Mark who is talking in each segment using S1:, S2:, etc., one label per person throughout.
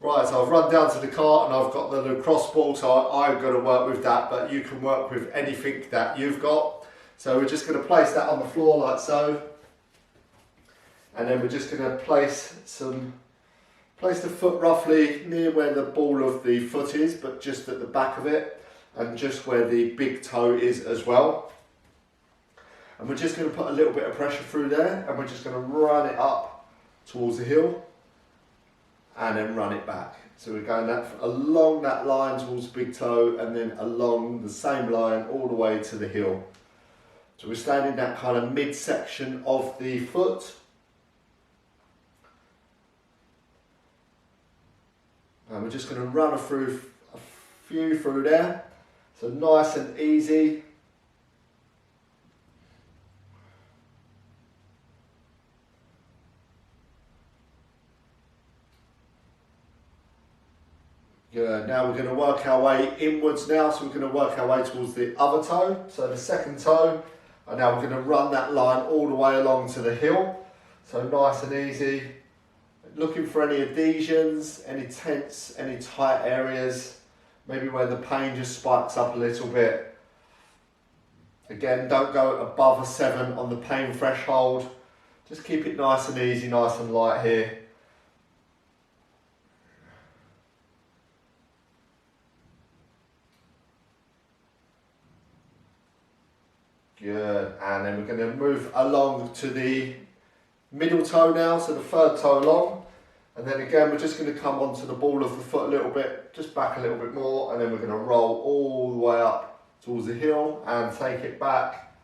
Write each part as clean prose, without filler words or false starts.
S1: Right, so I've run down to the cart and I've got the lacrosse ball, so I'm going to work with that, but you can work with anything that you've got. So we're just going to place that on the floor like so. And then we're just going to place the foot roughly near where the ball of the foot is, but just at the back of it, and just where the big toe is as well. And we're just going to put a little bit of pressure through there, and we're just going to run it up towards the heel, and then run it back. So we're going along that line towards the big toe, and then along the same line all the way to the heel. So we're standing that kind of midsection of the foot. And we're just going to run a few through there. So nice and easy. Good. Now we're going to work our way inwards now, so we're going to work our way towards the other toe, so the second toe, and now we're going to run that line all the way along to the heel, so nice and easy. Looking for any adhesions, any tense, any tight areas, maybe where the pain just spikes up a little bit. Again, don't go above a 7 on the pain threshold, just keep it nice and easy, nice and light here. Good, and then we're going to move along to the middle toe now, so the third toe along, and then again we're just going to come onto the ball of the foot a little bit, just back a little bit more, and then we're going to roll all the way up towards the heel and take it back,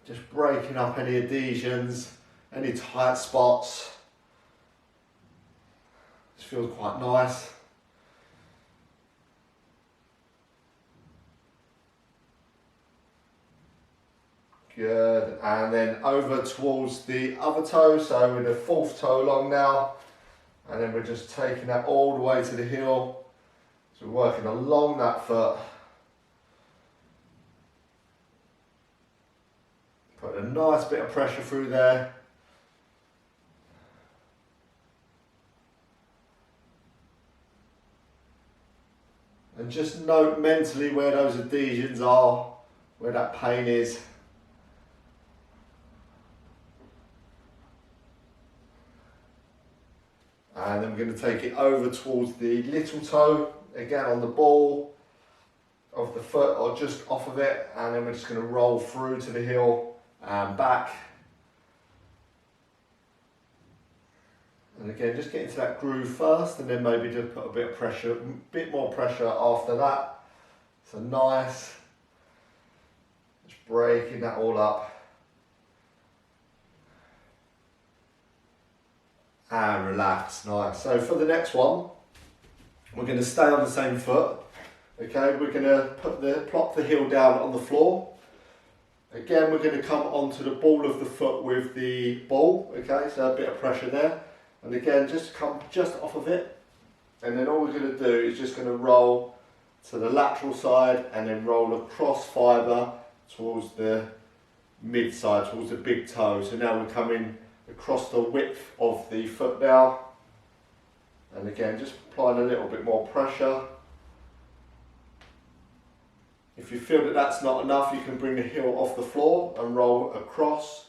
S1: just breaking up any adhesions, any tight spots. This feels quite nice. Good, and then over towards the other toe, so with the fourth toe along now, and then we're just taking that all the way to the heel, so we're working along that foot, put a nice bit of pressure through there, and just note mentally where those adhesions are, where that pain is. And then we're going to take it over towards the little toe, again on the ball of the foot or just off of it, and then we're just going to roll through to the heel and back. And again, just get into that groove first, and then maybe just put a bit of pressure, a bit more pressure after that. So nice, just breaking that all up. And relax, nice. So for the next one, we're going to stay on the same foot. Okay, we're going to plop the heel down on the floor. Again, we're going to come onto the ball of the foot with the ball. Okay, so a bit of pressure there. And again, just come just off of it. And then all we're going to do is just going to roll to the lateral side and then roll across fibre towards the mid side, towards the big toe. So now we're coming across the width of the foot now, and again just applying a little bit more pressure. If you feel that that's not enough, you can bring the heel off the floor and roll across.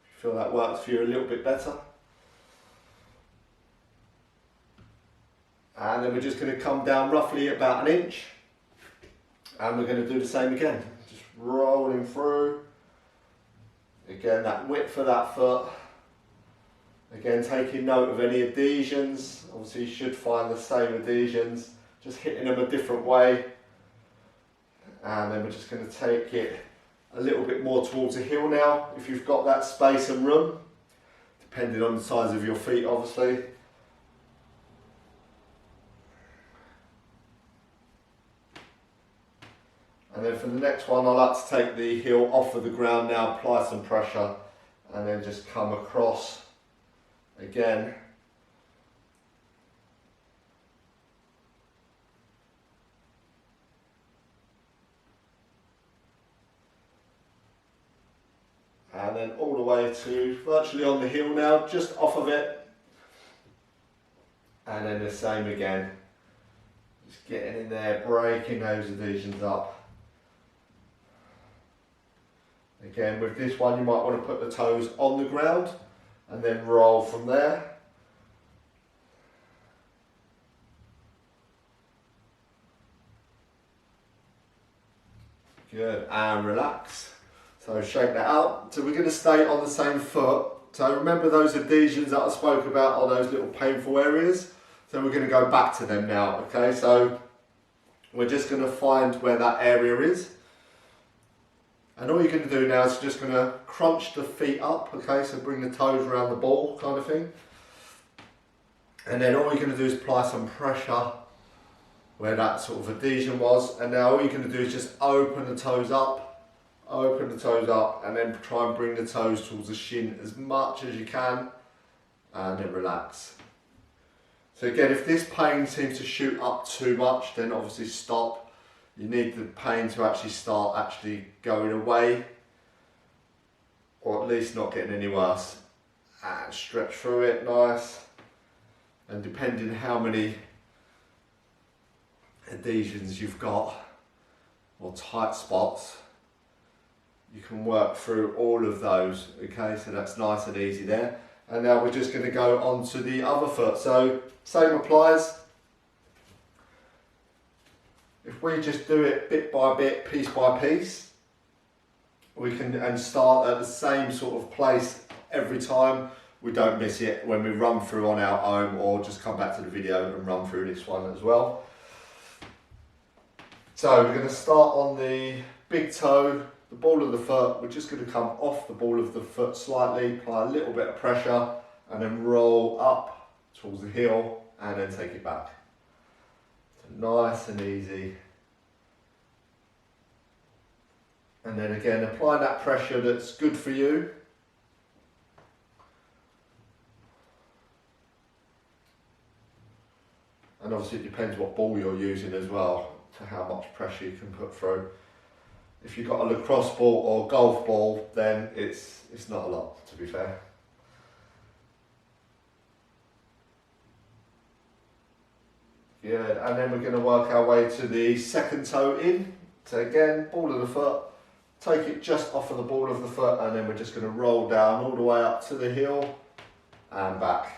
S1: If you feel that works for you a little bit better. And then we're just going to come down roughly about 1 inch, and we're going to do the same again, just rolling through. Again, that width of that foot. Again, taking note of any adhesions. Obviously, you should find the same adhesions, just hitting them a different way. And then we're just going to take it a little bit more towards the heel now, if you've got that space and room, depending on the size of your feet, obviously. And then for the next one, I like to take the heel off of the ground now, apply some pressure, and then just come across again. And then all the way to virtually on the heel now, just off of it, And then the same again. Just getting in there, breaking those adhesions up. Again, with this one you might want to put the toes on the ground and then roll from there. Good, and relax. So shake that out. So we're going to stay on the same foot. So remember those adhesions that I spoke about are those little painful areas? So we're going to go back to them now, okay? So we're just going to find where that area is. And all you're going to do now is just going to crunch the feet up, okay? So bring the toes around the ball kind of thing. And then all you're going to do is apply some pressure where that sort of adhesion was. And now all you're going to do is just open the toes up, and then try and bring the toes towards the shin as much as you can, and then relax. So again, if this pain seems to shoot up too much, then obviously stop. You need the pain to actually start going away, or at least not getting any worse. And stretch through it, nice. And depending how many adhesions you've got, or tight spots, you can work through all of those, okay? So that's nice and easy there. And now we're just going to go on to the other foot. So same applies. If we just do it bit by bit, piece by piece, we can and start at the same sort of place every time. We don't miss it when we run through on our own, or just come back to the video and run through this one as well. So we're going to start on the big toe, the ball of the foot. We're just going to come off the ball of the foot slightly, apply a little bit of pressure, and then roll up towards the heel, and then take it back. So nice and easy. And then again, apply that pressure that's good for you. And obviously it depends what ball you're using as well, to how much pressure you can put through. If you've got a lacrosse ball or golf ball, then it's not a lot, to be fair. Good, and then we're going to work our way to the second toe in. So again, ball of the foot, take it just off of the ball of the foot, and then we're just going to roll down all the way up to the heel and back.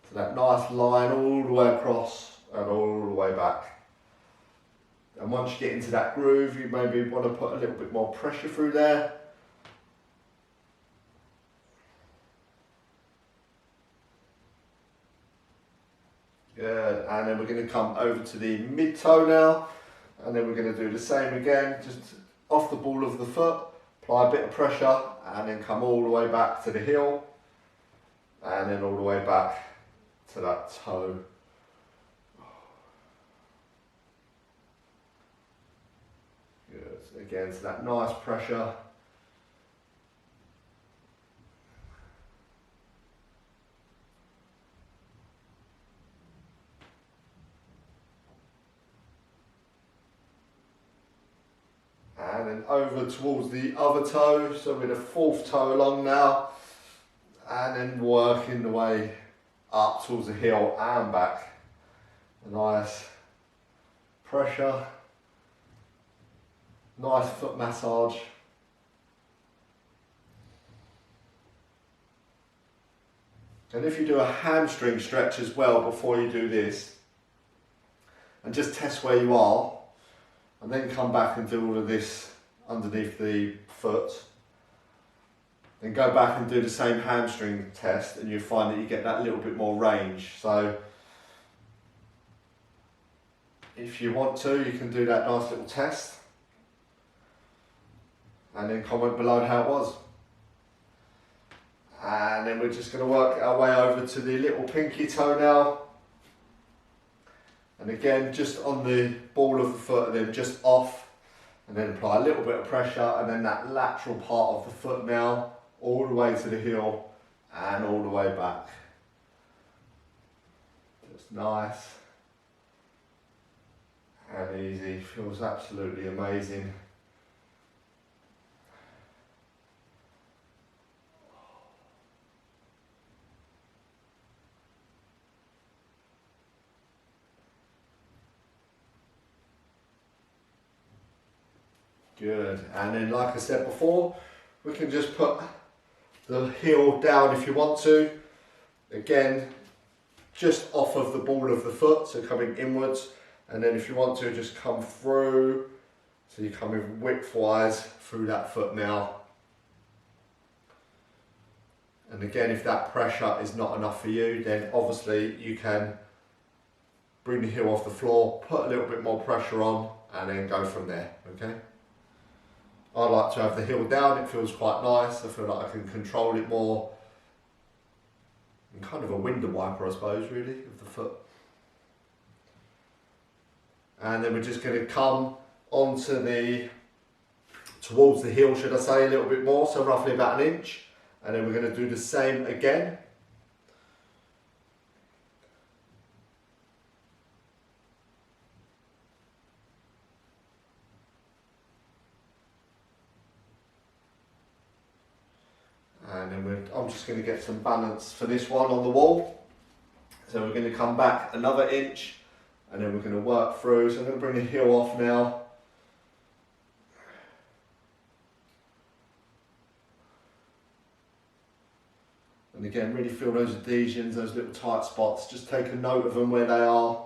S1: So that nice line all the way across and all the way back. And once you get into that groove, you maybe want to put a little bit more pressure through there. Good, and then we're going to come over to the mid toe now, and then we're going to do the same again, just off the ball of the foot, apply a bit of pressure, and then come all the way back to the heel, and then all the way back to that toe. Good, again, so that nice pressure. And then over towards the other toe, so with the fourth toe along now, and then working the way up towards the heel and back. A nice pressure, nice foot massage. And if you do a hamstring stretch as well before you do this, and just test where you are, and then come back and do all of this underneath the foot, then go back and do the same hamstring test, and you find that you get that little bit more range. So if you want to, you can do that nice little test and then comment below how it was. And then we're just going to work our way over to the little pinky toe now. And again, just on the ball of the foot, and then just off, and then apply a little bit of pressure, and then that lateral part of the foot now, all the way to the heel, and all the way back. Just nice and easy, feels absolutely amazing. Good. And then, like I said before, we can just put the heel down if you want to. Again, just off of the ball of the foot, so coming inwards. And then if you want to, just come through. So you come in width-wise through that foot now. And again, if that pressure is not enough for you, then obviously you can bring the heel off the floor, put a little bit more pressure on, and then go from there, okay? I like to have the heel down, it feels quite nice. I feel like I can control it more. And kind of a window wiper, I suppose, really, of the foot. And then we're just going to come onto towards the heel, should I say, a little bit more, so roughly about 1 inch. And then we're going to do the same again. And then I'm just going to get some balance for this one on the wall. So we're going to come back another 1 inch, and then we're going to work through. So I'm going to bring the heel off now. And again, really feel those adhesions, those little tight spots. Just take a note of them where they are.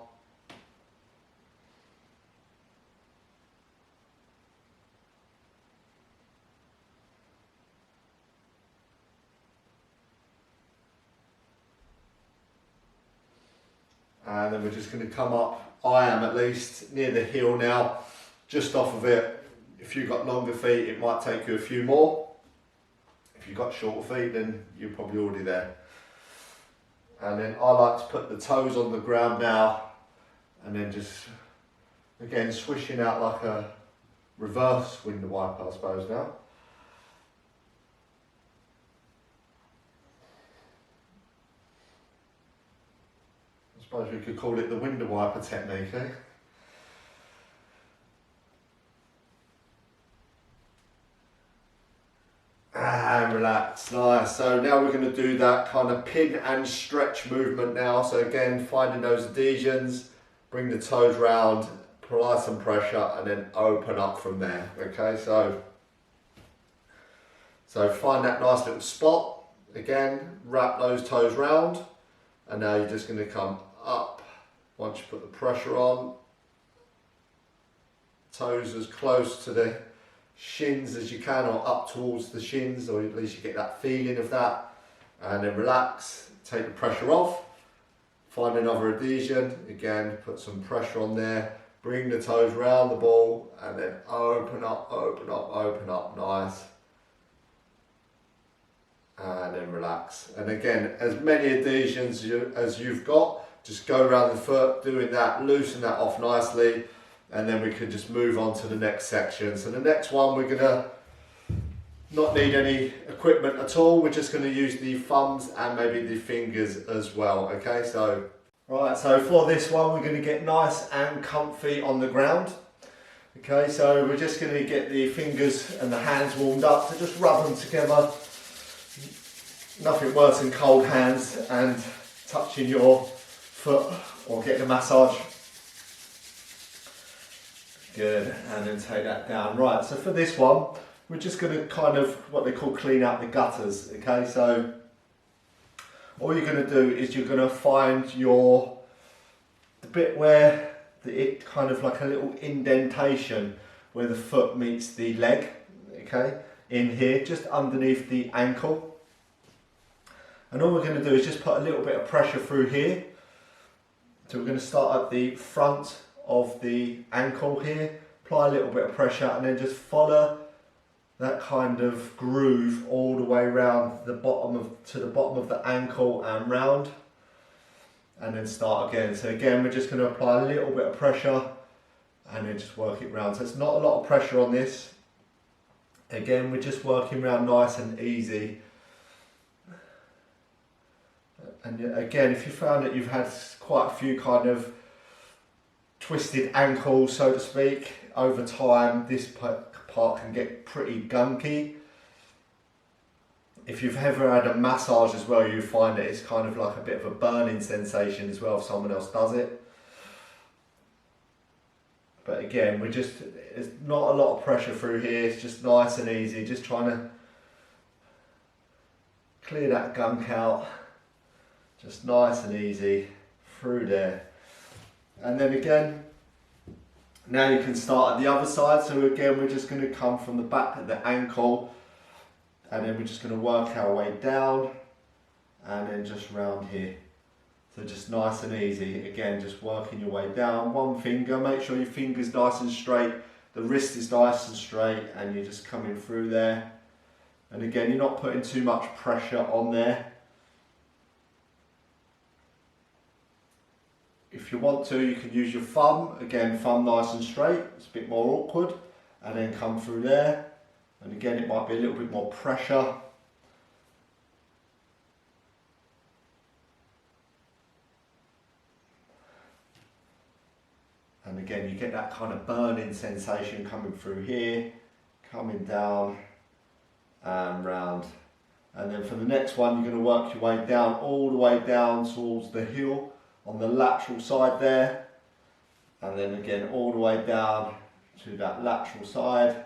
S1: And then we're just going to come up, I am at least, near the heel now, just off of it. If you've got longer feet, it might take you a few more. If you've got shorter feet, then you're probably already there. And then I like to put the toes on the ground now, and then just, again, swishing out like a reverse window wiper, I suppose now. I suppose we could call it the window wiper technique, eh? And relax, nice. So now we're going to do that kind of pin and stretch movement now. So again, finding those adhesions, bring the toes round, apply some pressure, and then open up from there. Okay, so find that nice little spot. Again, wrap those toes round, and now you're just going to come up once you put the pressure on. Toes as close to the shins as you can, or up towards the shins, or at least you get that feeling of that. And then relax, take the pressure off, find another adhesion, again put some pressure on there, bring the toes round the ball, and then open up, open up, open up, nice. And then relax. And again, as many adhesions as you've got, just go around the foot, doing that, loosen that off nicely. And then we can just move on to the next section. So the next one, we're gonna not need any equipment at all. We're just gonna use the thumbs and maybe the fingers as well, okay? So, right, so for this one, we're gonna get nice and comfy on the ground. Okay, so we're just gonna get the fingers and the hands warmed up, so just rub them together. Nothing worse than cold hands and touching your foot or getting a massage. Good, and then take that down. Right, so for this one, we're just going to kind of what they call clean out the gutters. Okay, so all you're going to do is you're going to find the bit where it kind of like a little indentation where the foot meets the leg. Okay, in here, just underneath the ankle. And all we're going to do is just put a little bit of pressure through here. So we're going to start at the front of the ankle here, apply a little bit of pressure, and then just follow that kind of groove all the way around to the bottom of the ankle and round, and then start again. So again, we're just going to apply a little bit of pressure and then just work it round. So it's not a lot of pressure on this. Again, we're just working around nice and easy. And again, if you found that you've had quite a few kind of twisted ankles, so to speak, over time, this part can get pretty gunky. If you've ever had a massage as well, you find that it's kind of like a bit of a burning sensation as well if someone else does it. But again, there's not a lot of pressure through here, it's just nice and easy, just trying to clear that gunk out, just nice and easy through there. And then again, now you can start at the other side. So again, we're just going to come from the back of the ankle, and then we're just going to work our way down and then just round here. So just nice and easy, again just working your way down, one finger, make sure your finger's nice and straight, the wrist is nice and straight, and you're just coming through there. And again, you're not putting too much pressure on there. If you want to, you can use your thumb, again thumb nice and straight, it's a bit more awkward, and then come through there. And again, it might be a little bit more pressure. And again, you get that kind of burning sensation coming through here, coming down and round. And then for the next one, you're going to work your way down, all the way down towards the heel on the lateral side there. And then again, all the way down to that lateral side.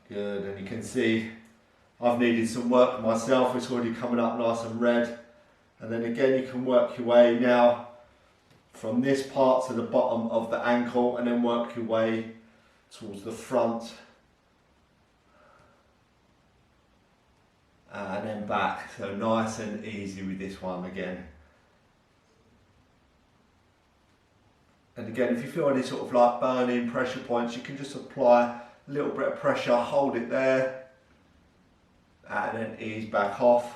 S1: Good, and you can see I've needed some work myself, it's already coming up nice and red. And then again, you can work your way now from this part to the bottom of the ankle, and then work your way towards the front and then back. So nice and easy with this one again. And again, if you feel any sort of like burning pressure points, you can just apply a little bit of pressure, hold it there, and then ease back off.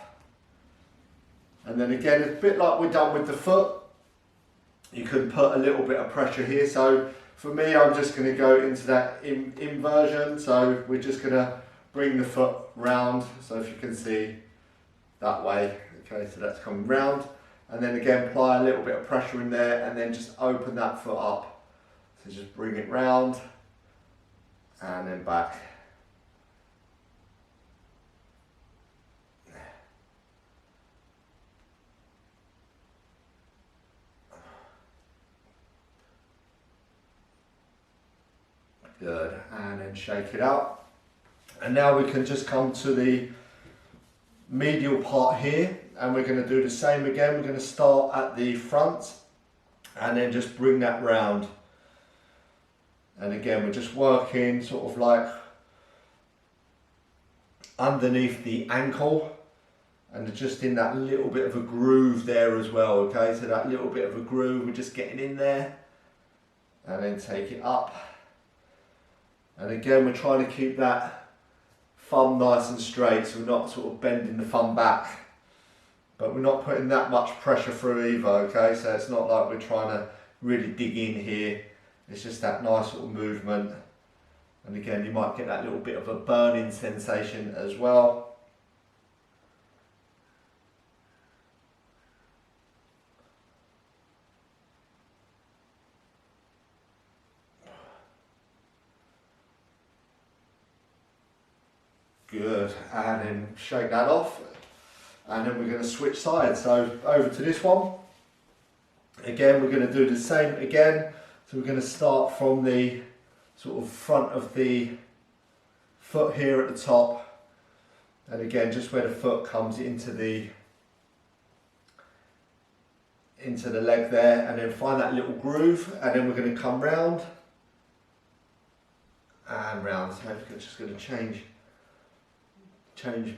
S1: And then again, it's a bit like we're done with the foot. You can put a little bit of pressure here. So for me, I'm just going to go into that inversion. So we're just going to bring the foot round. So if you can see that way, okay, so that's coming round. And then again, apply a little bit of pressure in there, and then just open that foot up. So just bring it round and then back. Good, and then shake it out. And now we can just come to the medial part here, and we're going to do the same again. We're going to start at the front and then just bring that round. And again, we're just working sort of like underneath the ankle, and just in that little bit of a groove there as well, okay? So that little bit of a groove, we're just getting in there, and then take it up. And again, we're trying to keep that thumb nice and straight, so we're not sort of bending the thumb back, but we're not putting that much pressure through either, okay? So it's not like we're trying to really dig in here, it's just that nice little movement. And again, you might get that little bit of a burning sensation as well. Good, and then shake that off, and then we're going to switch sides. So over to this one. Again, we're going to do the same again. So we're going to start from the sort of front of the foot here at the top, and again, just where the foot comes into the leg there, and then find that little groove, and then we're going to come round and round. So I'm just going to change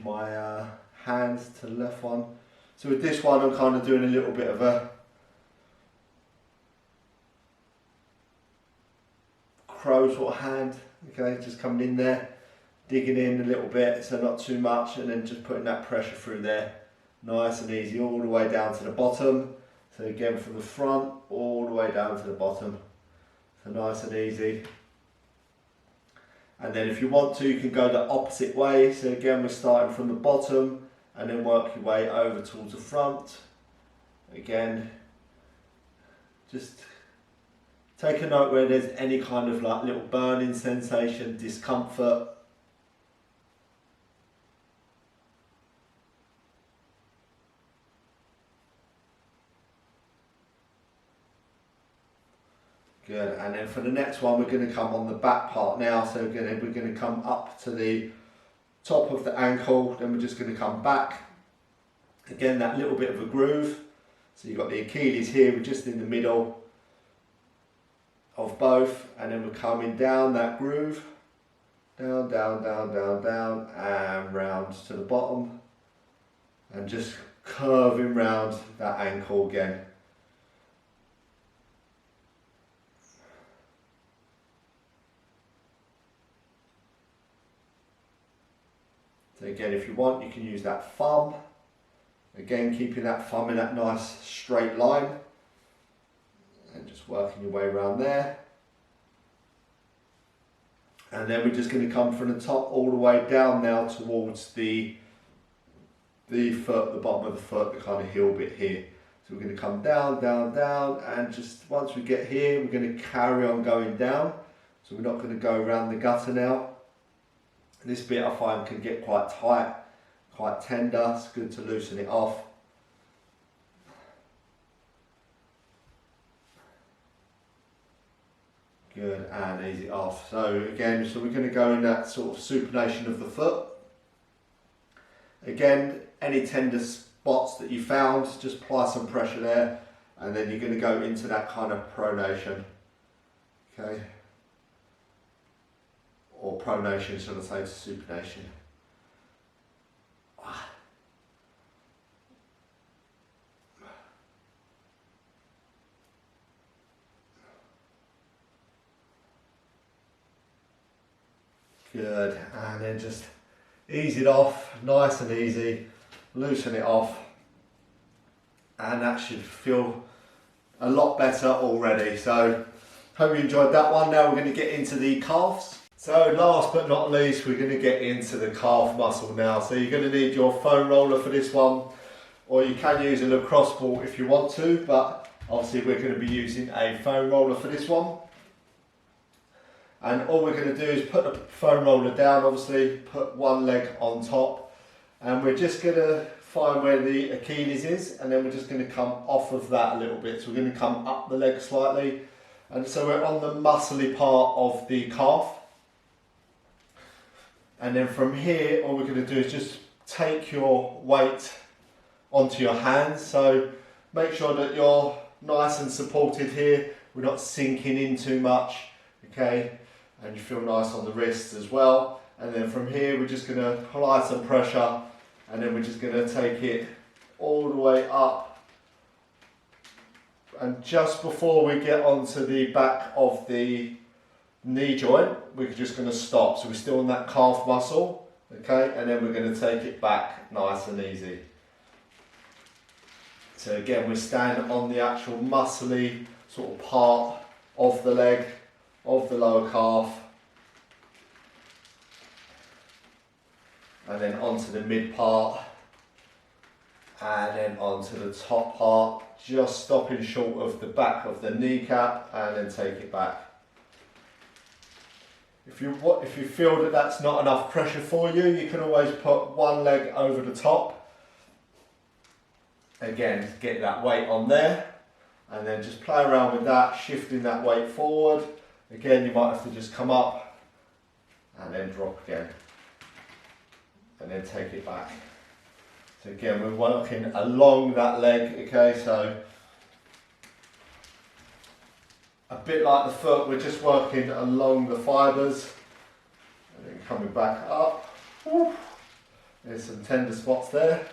S1: my hands to the left one. So with this one, I'm kind of doing a little bit of a crow sort of hand, okay, just coming in there, digging in a little bit, so not too much, and then just putting that pressure through there, nice and easy, all the way down to the bottom. So again, from the front all the way down to the bottom, so nice and easy. And then if you want to, you can go the opposite way. So again, we're starting from the bottom and then work your way over towards the front. Again, just take a note where there's any kind of like little burning sensation, discomfort. Good, and then for the next one we're going to come on the back part now, so we're going to come up to the top of the ankle, then we're just going to come back. Again, that little bit of a groove, so you've got the Achilles here, we're just in the middle of both, and then we're coming down that groove, down, down, down, down, down, and round to the bottom, and just curving round that ankle again. So again, if you want, you can use that thumb. Again, keeping that thumb in that nice straight line. And just working your way around there. And then we're just going to come from the top all the way down now towards the foot, the bottom of the foot, the kind of heel bit here. So we're going to come down, down, down, and just once we get here, we're going to carry on going down. So we're not going to go around the gutter now. This bit I find can get quite tight, quite tender. It's good to loosen it off. Good, and ease it off. So again, so we're going to go in that sort of supination of the foot. Again, any tender spots that you found, just apply some pressure there, and then you're going to go into that kind of pronation. Okay. Or pronation, should I say, to supination. Good, and then just ease it off, nice and easy, loosen it off, and that should feel a lot better already. So, hope you enjoyed that one. Now we're going to get into the calves. So last but not least, we're going to get into the calf muscle now. So you're going to need your foam roller for this one, or you can use a lacrosse ball if you want to, but obviously we're going to be using a foam roller for this one. And all we're going to do is put the foam roller down, obviously, put one leg on top, and we're just going to find where the Achilles is, and then we're just going to come off of that a little bit. So we're going to come up the leg slightly, and so we're on the muscly part of the calf. And then from here, all we're going to do is just take your weight onto your hands. So make sure that you're nice and supported here. We're not sinking in too much, okay? And you feel nice on the wrists as well. And then from here, we're just going to apply some pressure, and then we're just going to take it all the way up. And just before we get onto the back of the knee joint, we're just going to stop. So we're still on that calf muscle, okay? And then we're going to take it back nice and easy. So again, we're standing on the actual muscly sort of part of the leg, of the lower calf. And then onto the mid part. And then onto the top part, just stopping short of the back of the kneecap, and then take it back. If you feel that that's not enough pressure for you, you can always put one leg over the top. Again, get that weight on there, and then just play around with that, shifting that weight forward. Again, you might have to just come up and then drop again, and then take it back. So again, we're working along that leg, okay, so a bit like the foot, we're just working along the fibres, and then coming back up. There's some tender spots there.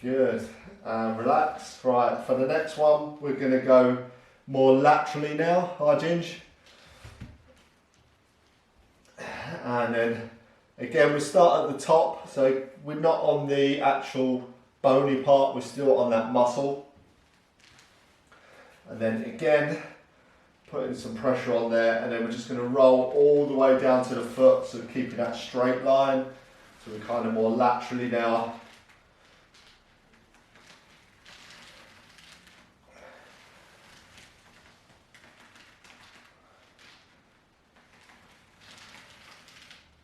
S1: Good, and relax. Right, for the next one, we're going to go more laterally now, hi Ginge. And then again, we start at the top, so we're not on the actual bony part, we're still on that muscle. And then again, putting some pressure on there, and then we're just going to roll all the way down to the foot, so keeping that straight line. So we're kind of more laterally now.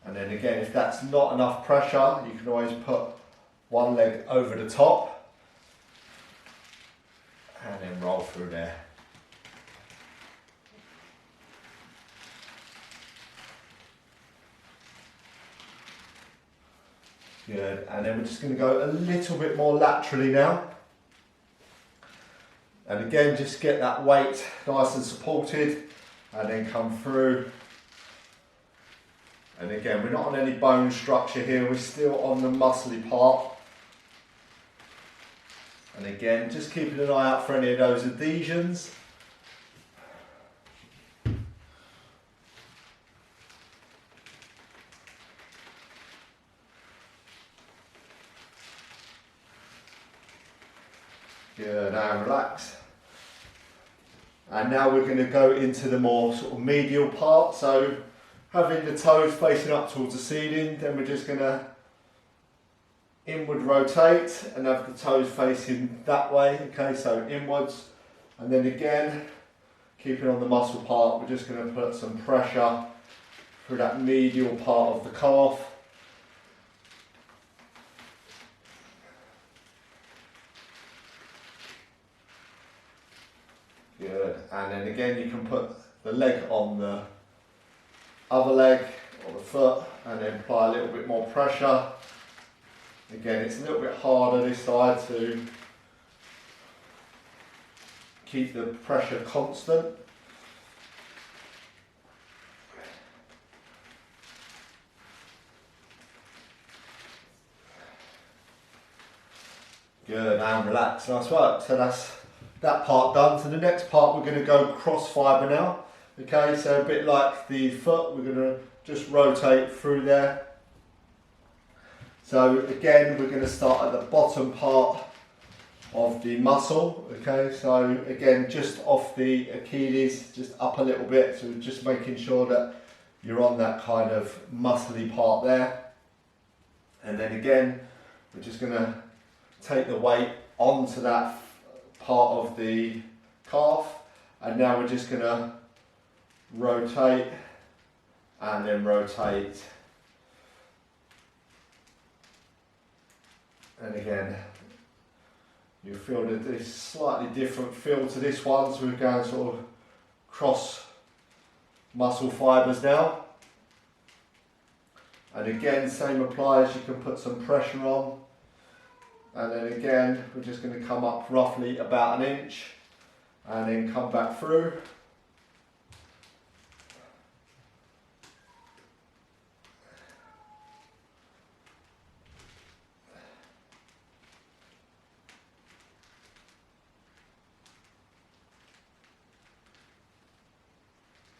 S1: And then again, if that's not enough pressure, you can always put one leg over the top and then roll through there. Good, and then we're just going to go a little bit more laterally now. And again, just get that weight nice and supported, and then come through. And again, we're not on any bone structure here, we're still on the muscly part. And again, just keeping an eye out for any of those adhesions. Good, and relax. And now we're going to go into the more sort of medial part. So having the toes facing up towards the ceiling, then we're just going to inward rotate and have the toes facing that way. Okay, so inwards, and then again, keeping on the muscle part, we're just going to put some pressure through that medial part of the calf. Good, and then again you can put the leg on the other leg or the foot and then apply a little bit more pressure. Again, it's a little bit harder this side to keep the pressure constant. Good, and relax, nice work. So that's that part done. So the next part we're going to go cross fibre now. Okay, so a bit like the foot, we're going to just rotate through there. So again, we're going to start at the bottom part of the muscle. Okay, so again, just off the Achilles, just up a little bit. So just making sure that you're on that kind of muscly part there. And then again, we're just going to take the weight onto that part of the calf, and now we're just going to rotate and then rotate, and again you feel that there's slightly different feel to this one, so we're going sort of cross muscle fibres now, and again same applies, you can put some pressure on. And then again, we're just going to come up roughly about an inch and then come back through.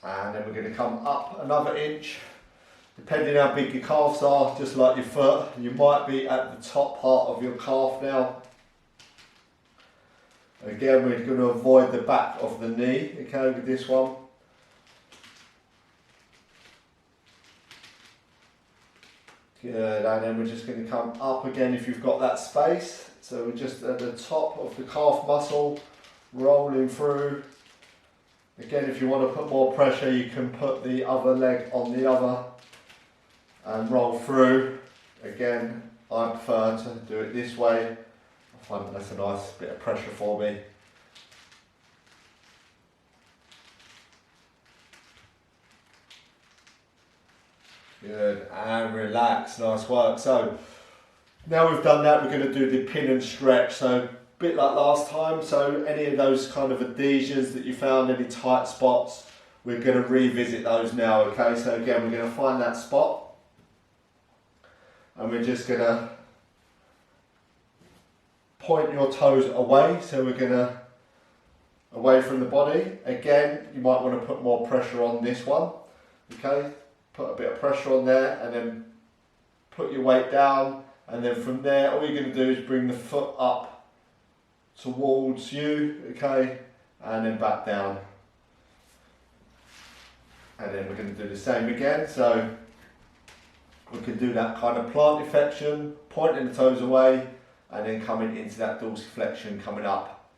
S1: And then we're going to come up another inch. Depending how big your calves are, just like your foot, you might be at the top part of your calf now. Again, we're going to avoid the back of the knee, okay, with this one. Good, and then we're just going to come up again if you've got that space. So we're just at the top of the calf muscle, rolling through. Again, if you want to put more pressure, you can put the other leg on the other and roll through. Again, I prefer to do it this way. I find that's a nice bit of pressure for me. Good, and relax, nice work. So now we've done that, we're going to do the pin and stretch. So a bit like last time, so any of those kind of adhesions that you found, any tight spots, we're going to revisit those now, okay? So again, we're going to find that spot. And we're just going to point your toes away, so we're going to away from the body. Again, you might want to put more pressure on this one, okay? Put a bit of pressure on there and then put your weight down, and then from there all you're going to do is bring the foot up towards you, okay, and then back down. And then we're going to do the same again, so we can do that kind of plantarflexion, pointing the toes away and then coming into that dorsiflexion, coming up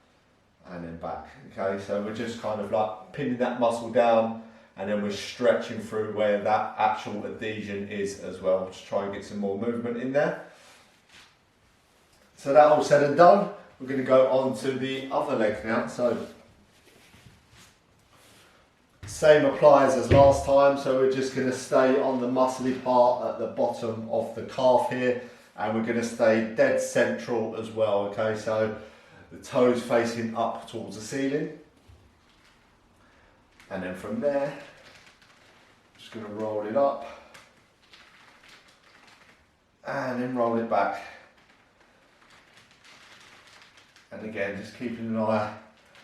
S1: and then back. Okay, so we're just kind of like pinning that muscle down and then we're stretching through where that actual adhesion is as well, to try and get some more movement in there. So that all said and done, we're going to go on to the other leg now. So same applies as last time, so we're just going to stay on the muscly part at the bottom of the calf here, and we're going to stay dead central as well, okay? So the toes facing up towards the ceiling. And then from there, just going to roll it up and then roll it back. And again, just keeping an eye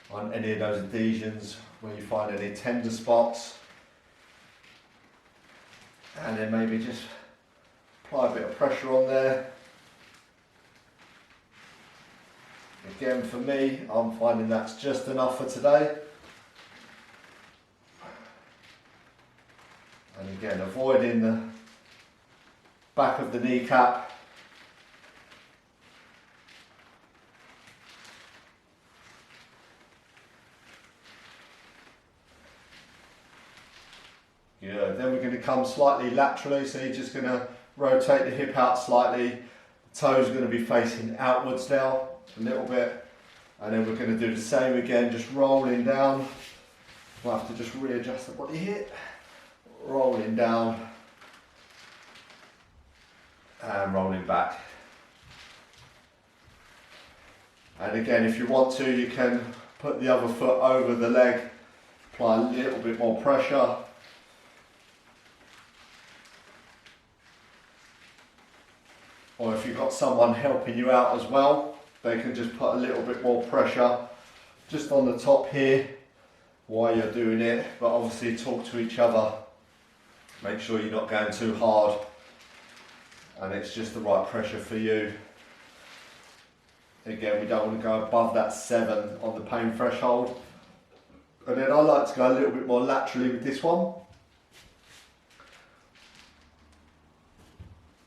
S1: on any of those adhesions where you find any tender spots. And then maybe just apply a bit of pressure on there. Again, for me, I'm finding that's just enough for today. And again, avoiding the back of the kneecap. Good. Then we're going to come slightly laterally, so you're just going to rotate the hip out slightly. The toes are going to be facing outwards now a little bit. And then we're going to do the same again, just rolling down. We'll have to just readjust the body here. Rolling down and rolling back. And again, if you want to, you can put the other foot over the leg, apply a little bit more pressure. Or if you've got someone helping you out as well, they can just put a little bit more pressure just on the top here while you're doing it. But obviously talk to each other. Make sure you're not going too hard and it's just the right pressure for you. Again, we don't want to go above that 7 on the pain threshold. And then I like to go a little bit more laterally with this one.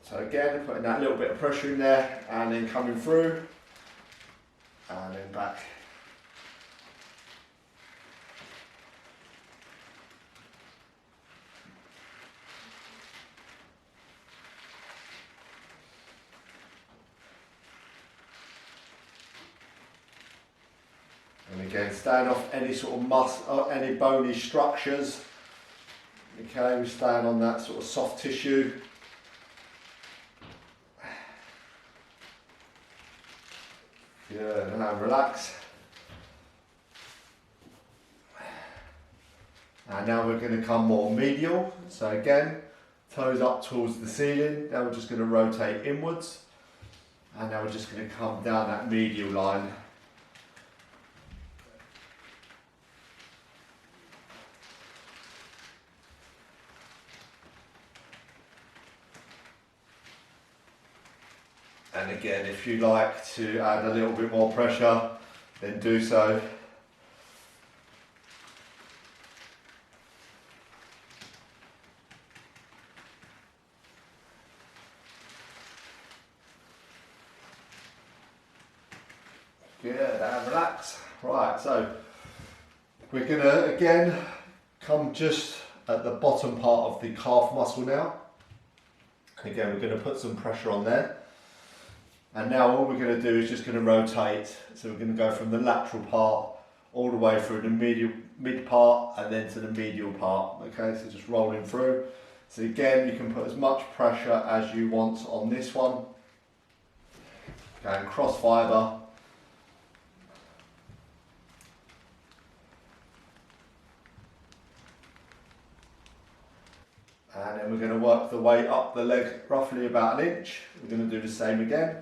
S1: So again, putting that little bit of pressure in there and then coming through and then back. And again, staying off any sort of muscle, any bony structures. Okay, we're staying on that sort of soft tissue. Good, and relax. And now we're going to come more medial. So again, toes up towards the ceiling. Now we're just going to rotate inwards. And now we're just going to come down that medial line. And again, if you like to add a little bit more pressure, then do so. Good, and relax. Right, so we're gonna again come just at the bottom part of the calf muscle now. Again, we're gonna put some pressure on there. And now all we're going to do is just going to rotate. So we're going to go from the lateral part all the way through the mid part and then to the medial part. Okay, so just rolling through. So again, you can put as much pressure as you want on this one. Going cross fibre. And then we're going to work the way up the leg roughly about an inch. We're going to do the same again.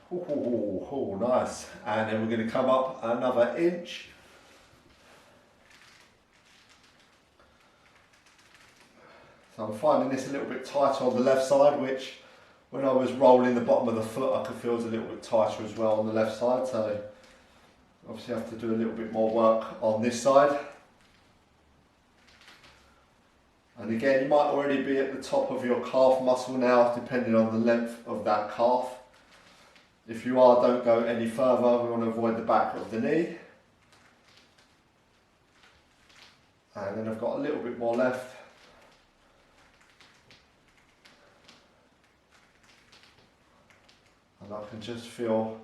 S1: Oh, nice. And then we're going to come up another inch. So I'm finding this a little bit tighter on the left side, which when I was rolling the bottom of the foot, I could feel it was a little bit tighter as well on the left side. So obviously I have to do a little bit more work on this side. And again, you might already be at the top of your calf muscle now, depending on the length of that calf. If you are, don't go any further. We want to avoid the back of the knee. And then I've got a little bit more left. and I can just feel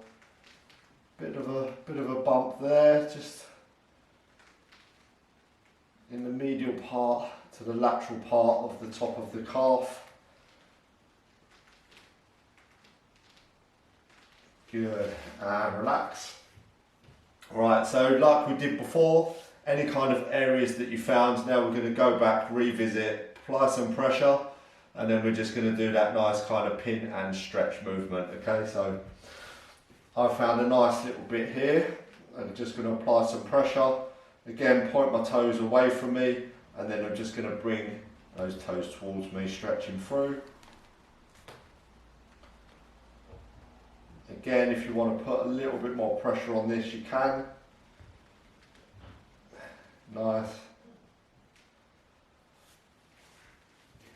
S1: a bit of a bump there, just in the medial part to the lateral part of the top of the calf. Good, and relax. Right, so like we did before, any kind of areas that you found, now we're going to go back, revisit, apply some pressure, and then we're just going to do that nice kind of pin and stretch movement. Okay, so I found a nice little bit here, and I'm just going to apply some pressure. Again, point my toes away from me, and then I'm just going to bring those toes towards me, stretching through. Again, if you want to put a little bit more pressure on this, you can. Nice.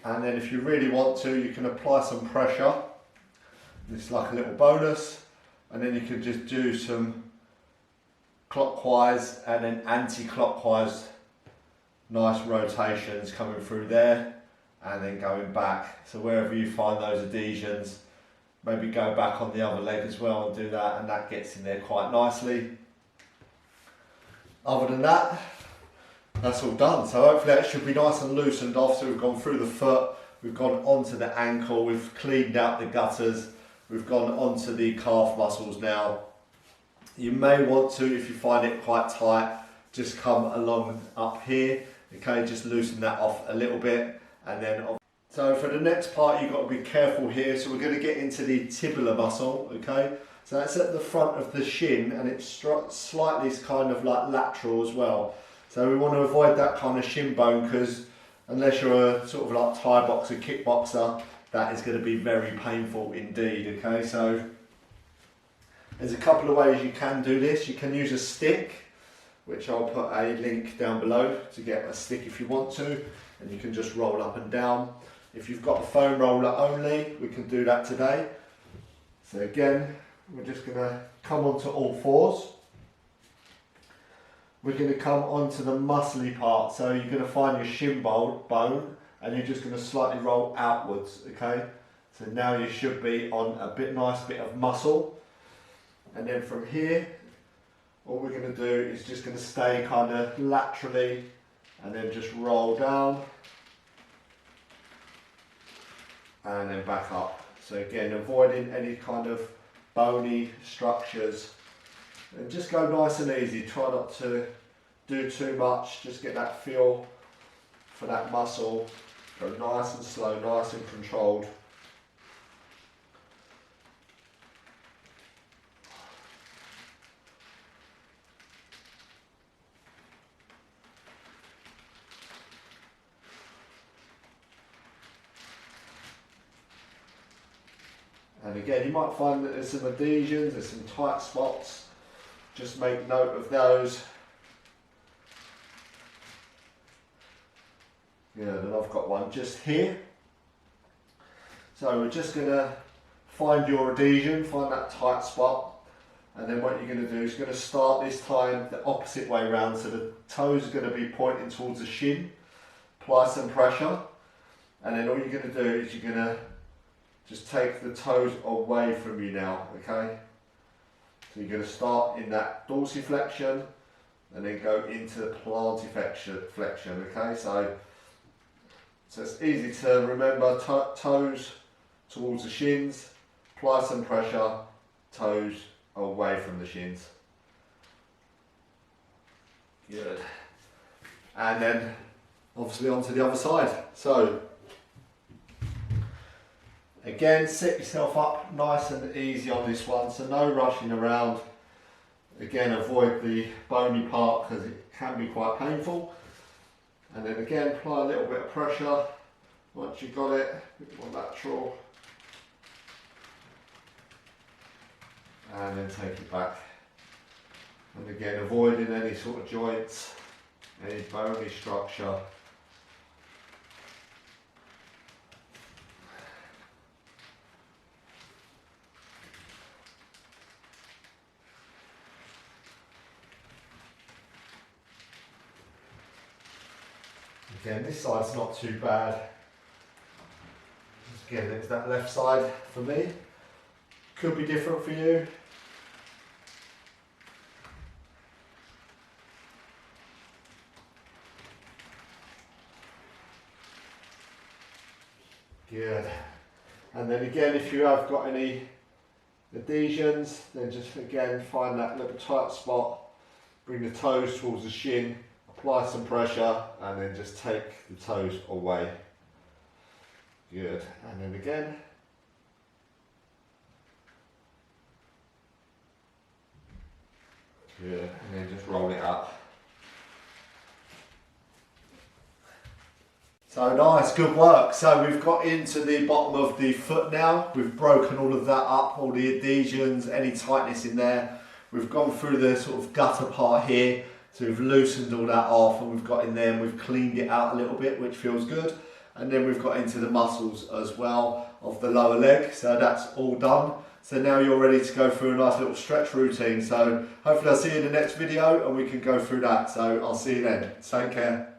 S1: And then if you really want to, you can apply some pressure. This is like a little bonus. And then you can just do some clockwise and then anti-clockwise, nice rotations coming through there and then going back. So wherever you find those adhesions, maybe go back on the other leg as well and do that, and that gets in there quite nicely. Other than that, that's all done. So hopefully that should be nice and loosened off. So we've gone through the foot, we've gone onto the ankle, we've cleaned out the gutters, we've gone onto the calf muscles now. You may want to, if you find it quite tight, just come along up here, okay, just loosen that off a little bit. And then, so for the next part, you've got to be careful here. So we're going to get into the tibialis muscle, okay? So that's at the front of the shin, and it's slightly kind of like lateral as well. So we want to avoid that kind of shin bone, because unless you're a sort of like Thai boxer, kickboxer, that is going to be very painful indeed, okay? So there's a couple of ways you can do this. You can use a stick, which I'll put a link down below to get a stick if you want to, and you can just roll up and down. If you've got a foam roller only, we can do that today. So again, we're just going to come onto all fours. We're going to come onto the muscly part. So you're going to find your shin bone, and you're just going to slightly roll outwards, okay? So now you should be on a nice bit of muscle. And then from here, all we're going to do is just going to stay kind of laterally and then just roll down and then back up. So again, avoiding any kind of bony structures, and just go nice and easy. Try not to do too much, just get that feel for that muscle. Go nice and slow, nice and controlled. And again, you might find that there's some adhesions, there's some tight spots. Just make note of those. Yeah, and I've got one just here. So we're just going to find your adhesion, find that tight spot. And then what you're going to do is going to start this time the opposite way around. So the toes are going to be pointing towards the shin. Apply some pressure. And then all you're going to do is you're going to just take the toes away from you now, okay? So you're going to start in that dorsiflexion and then go into the plantiflexion, okay? So it's easy to remember, toes towards the shins, apply some pressure, toes away from the shins. Good. And then obviously onto the other side. So again, set yourself up nice and easy on this one, so no rushing around. Again, avoid the bony part because it can be quite painful. And then again, apply a little bit of pressure. Once you've got it, a bit more lateral. And then take it back. And again, avoiding any sort of joints, any bony structure. Again, this side's not too bad. Just again, it's that left side for me. Could be different for you. Good. And then again, if you have got any adhesions, then just again find that little tight spot, bring the toes towards the shin, apply some pressure, and then just take the toes away. Good. And then again. Good. And then just roll it up. So nice, good work. So we've got into the bottom of the foot now. We've broken all of that up, all the adhesions, any tightness in there. We've gone through the sort of gutter part here. So we've loosened all that off and we've got in there and we've cleaned it out a little bit, which feels good. And then we've got into the muscles as well of the lower leg. So that's all done. So now you're ready to go through a nice little stretch routine. So hopefully I'll see you in the next video and we can go through that. So I'll see you then. Take care.